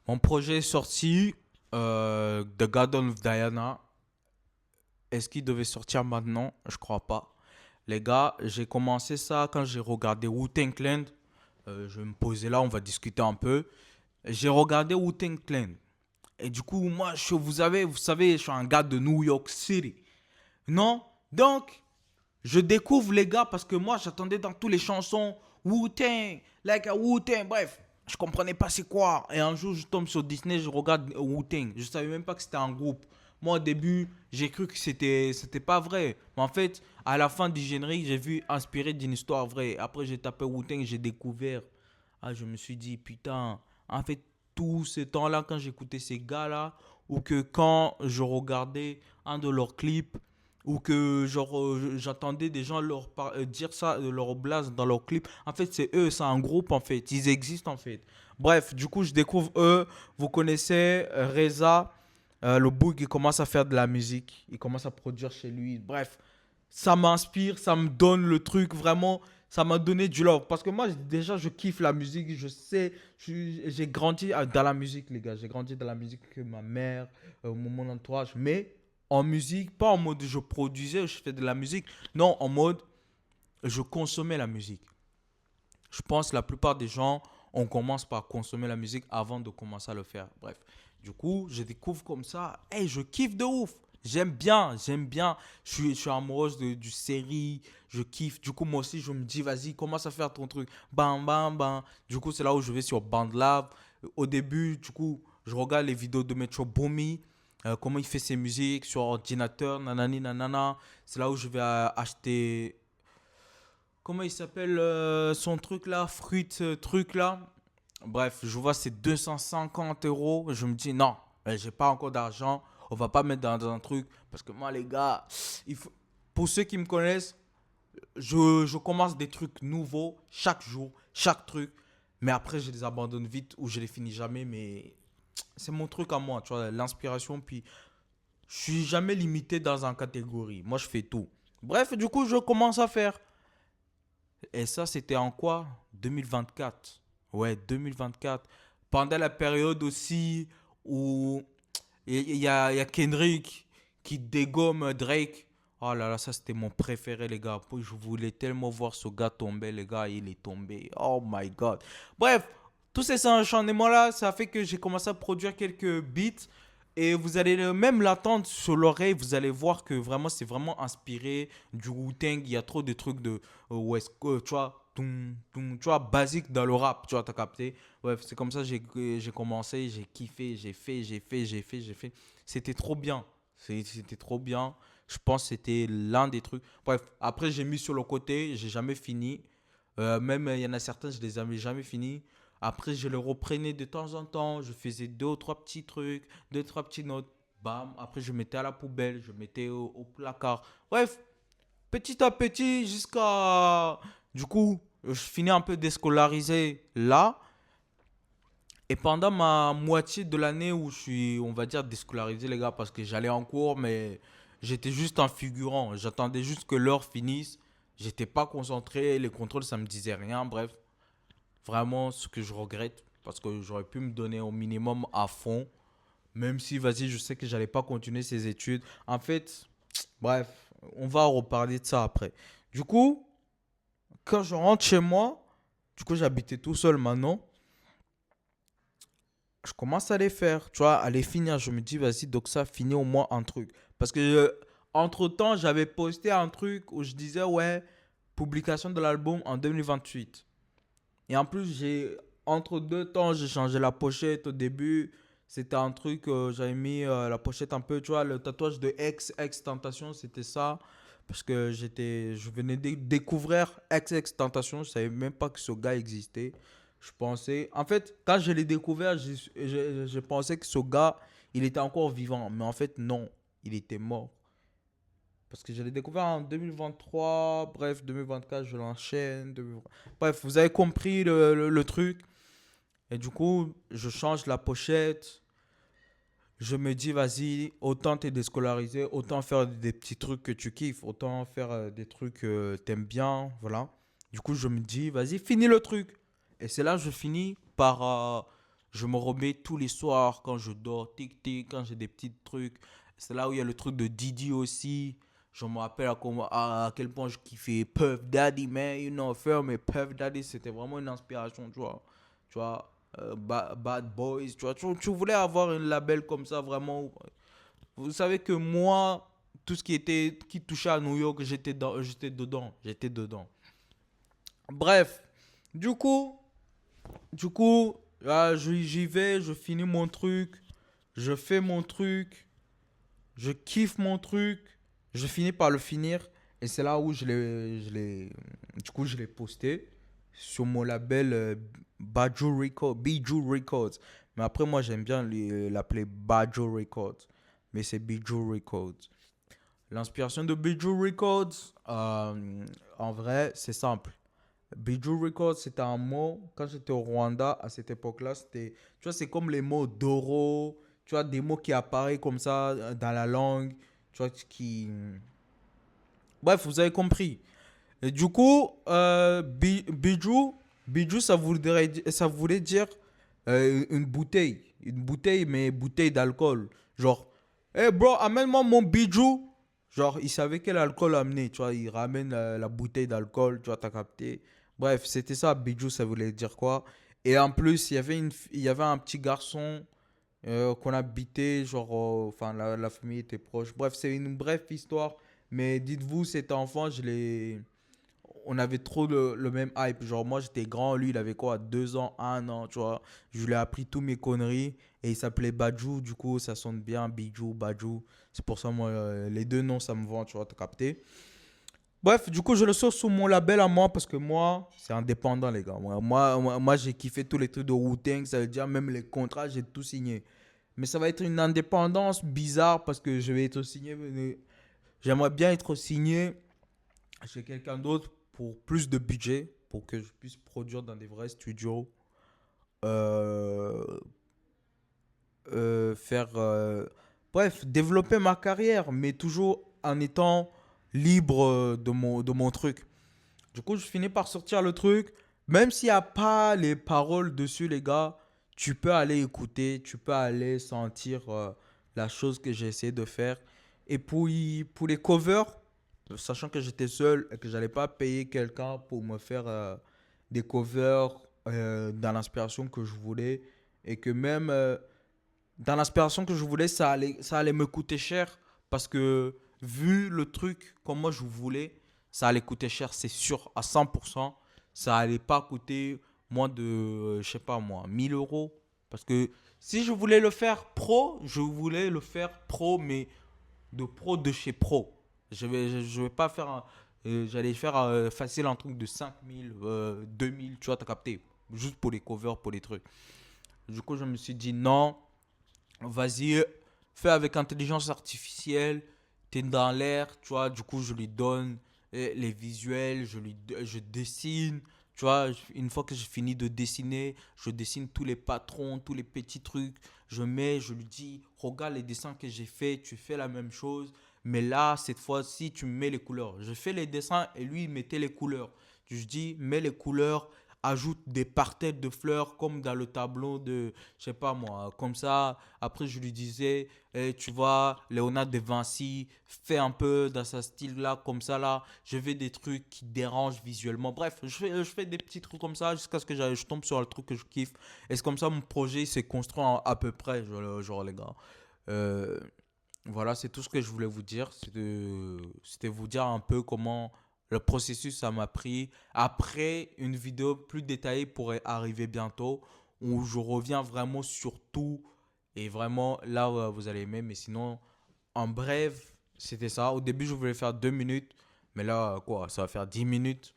Mon projet est sorti, The Garden of Diana. Est-ce qu'il devait sortir maintenant? Je crois pas. Les gars, j'ai commencé ça quand j'ai regardé Wu-Tang Clan. Je vais me poser là, on va discuter un peu. J'ai regardé Wu-Tang Clan. Et du coup, moi, vous savez, je suis un gars de New York City. Non? Donc, je découvre les gars parce que moi, j'attendais dans toutes les chansons Wu-Tang, like a Wu-Tang, bref. Je comprenais pas c'est quoi. Et un jour, je tombe sur Disney, je regarde Wu-Tang. Je savais même pas que c'était un groupe. Moi, au début, j'ai cru que c'était pas vrai. Mais en fait, à la fin du générique, j'ai vu inspiré d'une histoire vraie. Après, j'ai tapé Wu-Tang, j'ai découvert. Ah, je me suis dit, putain, en fait, tout ce temps-là, quand j'écoutais ces gars-là, ou que quand je regardais un de leurs clips, ou que genre j'attendais des gens dire ça, leur blase dans leur clip. En fait, c'est eux, c'est un groupe en fait. Ils existent en fait. Bref, du coup, je découvre eux. Vous connaissez Reza, le boug, il commence à faire de la musique. Il commence à produire chez lui. Bref, ça m'inspire, ça me donne le truc vraiment. Ça m'a donné du love. Parce que moi, déjà, je kiffe la musique. Je sais, j'ai grandi dans la musique, les gars. J'ai grandi dans la musique que ma mère, mon entourage. Mais en musique, pas en mode je produisais, je fais de la musique. Non, en mode je consommais la musique. Je pense que la plupart des gens, on commence par consommer la musique avant de commencer à le faire. Bref, du coup, je découvre comme ça. Hey, je kiffe de ouf. J'aime bien, j'aime bien. Je suis amoureuse du série. Je kiffe. Du coup, moi aussi, je me dis, vas-y, commence à faire ton truc. Bam, bam, bam. Du coup, c'est là où je vais sur BandLab. Au début, du coup, je regarde les vidéos de Metro Boomy. Comment il fait ses musiques sur ordinateur, nanani, nanana. C'est là où je vais acheter comment il s'appelle son truc là, fruit truc là. Bref, je vois c'est 250 euros. Je me dis non, j'ai pas encore d'argent. On va pas mettre dans un truc. Parce que moi, les gars, il faut... pour ceux qui me connaissent, je commence des trucs nouveaux chaque jour, chaque truc. Mais après, je les abandonne vite ou je les finis jamais. Mais c'est mon truc à moi, tu vois, l'inspiration. Puis, je suis jamais limité dans une catégorie. Moi, je fais tout. Bref, du coup, je commence à faire. Et ça, c'était en quoi? 2024. Ouais, 2024. Pendant la période aussi où il y a Kendrick qui dégomme Drake. Oh là là, ça c'était mon préféré, les gars. Je voulais tellement voir ce gars tomber, les gars. Il est tombé. Oh my god. Bref, tous ces enchaînements-là, ça fait que j'ai commencé à produire quelques beats. Et vous allez même l'attendre sur l'oreille. Vous allez voir que vraiment, c'est vraiment inspiré du Wu-Tang. Il y a trop de trucs de West Coast, tu vois. Tu vois, basique dans le rap, tu vois, t'as capté. Bref, c'est comme ça que j'ai commencé, j'ai kiffé, j'ai fait. C'était trop bien. C'était trop bien. Je pense que c'était l'un des trucs. Bref, après, j'ai mis sur le côté, j'ai jamais fini. Même, il y en a certains, je les avais jamais finis. Après, je les reprenais de temps en temps. Je faisais deux ou trois petits trucs, deux, trois petites notes. Bam. Après, je mettais à la poubelle, je mettais au placard. Bref, petit à petit, jusqu'à. Du coup, je finis un peu déscolarisé là. Et pendant ma moitié de l'année où je suis, on va dire, déscolarisé, les gars, parce que j'allais en cours, mais j'étais juste un figurant. J'attendais juste que l'heure finisse. J'étais pas concentré. Les contrôles, ça me disait rien. Bref, vraiment, ce que je regrette, parce que j'aurais pu me donner au minimum à fond. Même si, vas-y, je sais que j'allais pas continuer ces études. En fait, bref, on va reparler de ça après. Du coup, quand je rentre chez moi, du coup, j'habitais tout seul maintenant. Je commence à les faire, tu vois, à les finir. Je me dis, vas-y, donc ça, finis au moins un truc. Parce que, entre-temps, j'avais posté un truc où je disais, ouais, publication de l'album en 2028. Et en plus, entre deux temps, j'ai changé la pochette au début. C'était un truc, j'avais mis la pochette un peu, tu vois, le tatouage de ex Tentation, c'était ça. Parce que je venais de découvrir ex Tentation, je savais même pas que ce gars existait. Je pensais, en fait, quand je l'ai découvert, je pensais que ce gars, il était encore vivant. Mais en fait, non, il était mort. Parce que je l'ai découvert en 2023, bref, 2024, je l'enchaîne. Bref, vous avez compris le truc. Et du coup, je change la pochette. Je me dis, vas-y, autant t'es déscolarisé, autant faire des petits trucs que tu kiffes, autant faire des trucs que t'aimes bien, voilà. Du coup, je me dis, vas-y, finis le truc. Et c'est là que je finis par... Je me remets tous les soirs quand je dors, tic-tic, quand j'ai des petits trucs. C'est là où il y a le truc de Didi aussi. Je me rappelle à quel point je kiffais Puff Daddy, man. You know, faire mais Puff Daddy, c'était vraiment une inspiration, tu vois. Tu vois, Bad Boys, tu vois. Tu voulais avoir un label comme ça, vraiment. Vous savez que moi, tout ce qui touchait à New York, j'étais dedans. J'étais dedans. Bref, du coup, là, j'y vais, je finis mon truc, je fais mon truc, je kiffe mon truc, je finis par le finir. Et c'est là où je l'ai posté sur mon label Bijou Records. Mais après, moi, j'aime bien l'appeler Bajo Records. Mais c'est Bijou Records. L'inspiration de Bijou Records, en vrai, c'est simple. Bijou Records, c'était un mot, quand j'étais au Rwanda, à cette époque-là, tu vois, c'est comme les mots Doro, tu vois, des mots qui apparaissent comme ça dans la langue, tu vois, Bref, vous avez compris. Et du coup, Bijou, ça voulait dire une bouteille, mais bouteille d'alcool. Genre, hey bro, amène-moi mon bijou. Genre, il savait quel alcool amener, tu vois, il ramène la bouteille d'alcool, tu vois, t'as capté. Bref, c'était ça, bijou, ça voulait dire quoi. Et en plus, il y avait un petit garçon qu'on habitait, genre, enfin, la famille était proche. Bref, c'est une brève histoire, mais dites-vous, cet enfant, on avait trop le même hype. Genre, moi, j'étais grand, lui, il avait quoi, 2 ans, 1 an, tu vois. Je lui ai appris tous mes conneries et il s'appelait Badjou, du coup, ça sonne bien, Bijou, Badjou. C'est pour ça, moi, les deux noms, ça me vend, tu vois, t'as capté. Bref, du coup, je le sors sous mon label à moi parce que moi, c'est indépendant, les gars. Moi, j'ai kiffé tous les trucs de Wu-Tang, ça veut dire même les contrats, j'ai tout signé. Mais ça va être une indépendance bizarre parce que je vais être signé. J'aimerais bien être signé chez quelqu'un d'autre pour plus de budget, pour que je puisse produire dans des vrais studios, euh, faire, bref, développer ma carrière, mais toujours en étant libre de mon truc. Du coup, je finis par sortir le truc. Même s'il n'y a pas les paroles dessus, les gars, tu peux aller écouter, tu peux aller sentir la chose que j'ai essayé de faire. Et pour les covers, sachant que j'étais seul et que j'allais pas payer quelqu'un pour me faire des covers dans l'inspiration que je voulais, et que même dans l'inspiration que je voulais, ça allait me coûter cher parce que vu le truc comme moi je voulais, ça allait coûter cher, c'est sûr, à 100%. Ça allait pas coûter moins de, je sais pas moi, 1000 euros. Parce que si je voulais le faire pro, je voulais le faire pro, mais de pro de chez pro. Je vais pas faire j'allais faire facile un truc de 5000, 2000, tu vois, t'as capté. Juste pour les covers, pour les trucs. Du coup, je me suis dit non, vas-y, fais avec intelligence artificielle, t'es dans l'air, tu vois. Du coup, je lui donne les visuels, je dessine, tu vois. Une fois que j'ai fini de dessiner, je dessine tous les patrons, tous les petits trucs. Je lui dis, regarde les dessins que j'ai fait, tu fais la même chose. Mais là, cette fois-ci, tu mets les couleurs. Je fais les dessins et lui, il mettait les couleurs. Je dis, mets les couleurs, ajoute des parterres de fleurs comme dans le tableau de, je sais pas moi, comme ça. Après, je lui disais, tu vois, Léonard de Vinci fait un peu dans sa style là, comme ça là. Je fais des trucs qui dérangent visuellement. Bref, je fais des petits trucs comme ça jusqu'à ce que je tombe sur le truc que je kiffe. Et c'est comme ça mon projet s'est construit à peu près, genre les gars. Euh, voilà, c'est tout ce que je voulais vous dire. C'était vous dire un peu comment le processus ça m'a pris. Après, une vidéo plus détaillée pourrait arriver bientôt où je reviens vraiment sur tout et vraiment là vous allez aimer. Mais sinon, en bref, c'était ça. Au début, je voulais faire 2 minutes, mais là, quoi, ça va faire 10 minutes.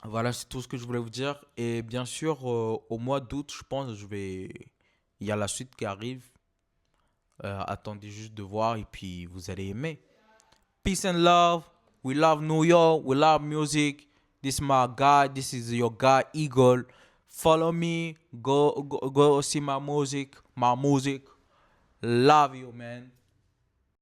Voilà, c'est tout ce que je voulais vous dire. Et bien sûr, au mois d'août, je pense, il y a la suite qui arrive. Attendez juste de voir et puis vous allez aimer. Peace and love. We love New York. We love music. This is my guy. This is your guy Eagle. Follow me. Go see my music. My music. Love you, man.